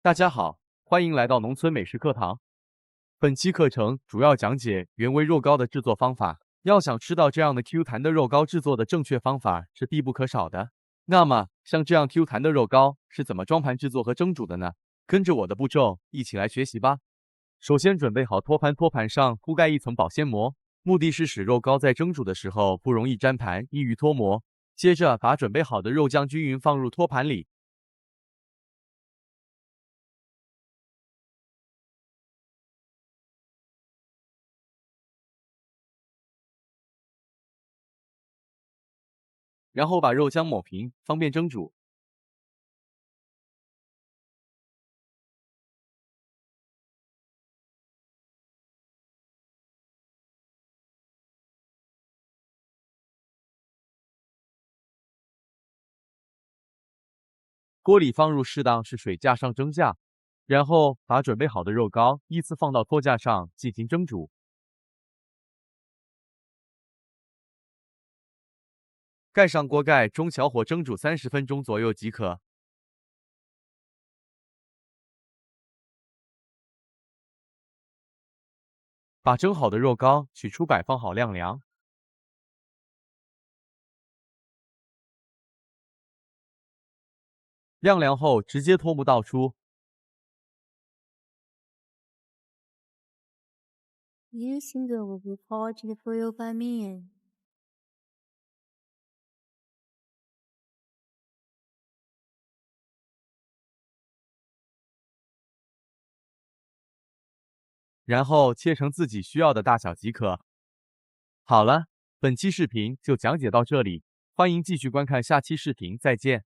大家好，欢迎来到农村美食课堂。本期课程主要讲解原味肉糕的制作方法。要想吃到这样的 Q 弹的肉糕，制作的正确方法是必不可少的。那么，像这样 Q 弹的肉糕是怎么装盘制作和蒸煮的呢？跟着我的步骤一起来学习吧。首先准备好托盘，托盘上铺盖一层保鲜膜，目的是使肉糕在蒸煮的时候不容易粘盘，易于脱模。接着把准备好的肉酱均匀放入托盘里。然后把肉浆抹平，方便蒸煮。锅里放入适当是水，架上蒸架，然后把准备好的肉糕依次放到托架上进行蒸煮。盖上锅盖，中小火蒸煮30分钟左右即可。把蒸好的肉糕取出，摆放好晾凉。晾凉后直接脱模倒出。Using the report for your family. 然后切成自己需要的大小即可。好了，本期视频就讲解到这里，欢迎继续观看下期视频，再见。